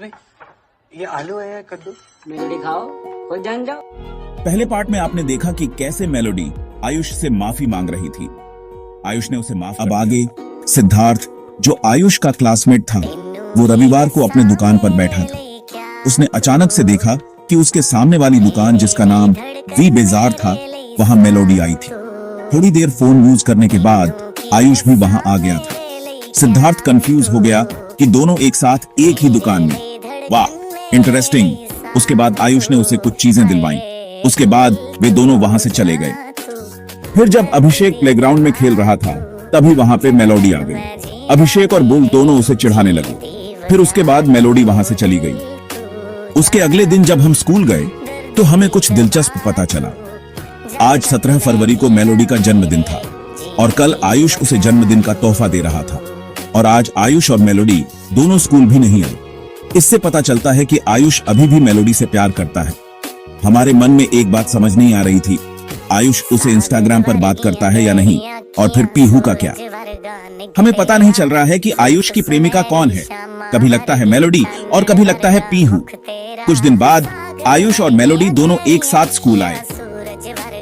ये आलू है या कद्दू? मेलोडी खाओ, खुद जान जाओ। पहले पार्ट में आपने देखा कि कैसे मेलोडी आयुष से माफी मांग रही थी। आयुष ने उसे माफ कर दिया। अब आगे सिद्धार्थ, जो आयुष का क्लासमेट था, वो रविवार को अपने दुकान पर बैठा था। उसने अचानक से देखा कि उसके सामने वाली दुकान, जिसका नाम वी बाजार था, वहां मेलोडी आई थी। थोड़ी देर फोन यूज करने के बाद आयुष भी वहां आ गया था। सिद्धार्थ कंफ्यूज हो गया कि दोनों एक साथ एक ही दुकान में। वाह, इंटरेस्टिंग। उसके बाद आयुष ने उसे कुछ चीजें दिलवाई। उसके बाद वे दोनों वहां से चले गए। फिर जब अभिषेक प्लेग्राउंड में खेल रहा था, तभी वहां पे मेलोडी आ गई। अभिषेक और बुल दोनों उसे चिढ़ाने लगे। फिर उसके बाद मेलोडी वहां से चली गई। उसके अगले दिन जब हम स्कूल गए तो हमें कुछ दिलचस्प पता चला। आज 17 फरवरी को मेलोडी का जन्मदिन था और कल आयुष उसे जन्मदिन का तोहफा दे रहा था। और आज आयुष और मेलोडी दोनों स्कूल भी नहीं आए। इससे पता चलता है कि आयुष अभी भी मेलोडी से प्यार करता है। हमारे मन में एक बात समझ नहीं आ रही थी, आयुष उसे इंस्टाग्राम पर बात करता है या नहीं, और फिर पीहू का क्या। हमें पता नहीं चल रहा है कि आयुष की प्रेमिका कौन है। कभी लगता है मेलोडी और कभी लगता है पीहू। कुछ दिन बाद आयुष और मेलोडी दोनों एक साथ स्कूल आए।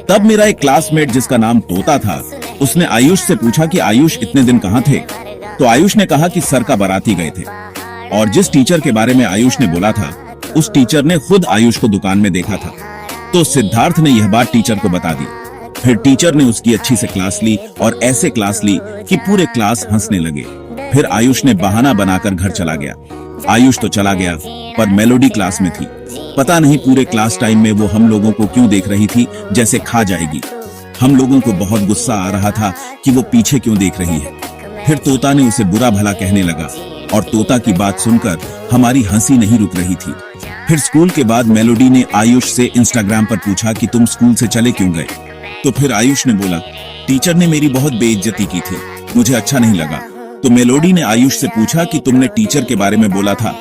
तब मेरा एक क्लासमेट, जिसका नाम तोता था, उसने आयुष से पूछा कि आयुष इतने दिन कहाँ थे। तो आयुष ने कहा कि सर का बाराती गए थे। और जिस टीचर के बारे में आयुष ने बोला था, उस टीचर ने खुद आयुष को दुकान में देखा था। तो सिद्धार्थ ने यह बात टीचर को बता दी। फिर टीचर ने उसकी अच्छी से क्लास ली और ऐसे क्लास ली कि पूरे क्लास हंसने लगे। फिर आयुष ने बहाना बनाकर घर चला गया। आयुष तो चला गया, पर मेलोडी क्लास में थी। पता नहीं पूरे क्लास टाइम में वो हम लोगों को क्यों देख रही थी, जैसे खा जाएगी। हम लोगों को बहुत गुस्सा आ रहा था कि वो पीछे क्यों देख रही है। फिर तोता ने उसे बुरा भला कहने लगा और तोता की बात सुनकर हमारी हंसी नहीं रुक रही थी। फिर स्कूल के बाद मेलोडी ने आयुष से इंस्टाग्राम पर पूछा कि तुम स्कूल से चले क्यों गए। तो फिर आयुष ने बोला, टीचर ने मेरी बहुत बेइज्जती की थी, मुझे अच्छा नहीं लगा। तो मेलोडी ने आयुष से पूछा कि तुमने टीचर के बारे में बोला था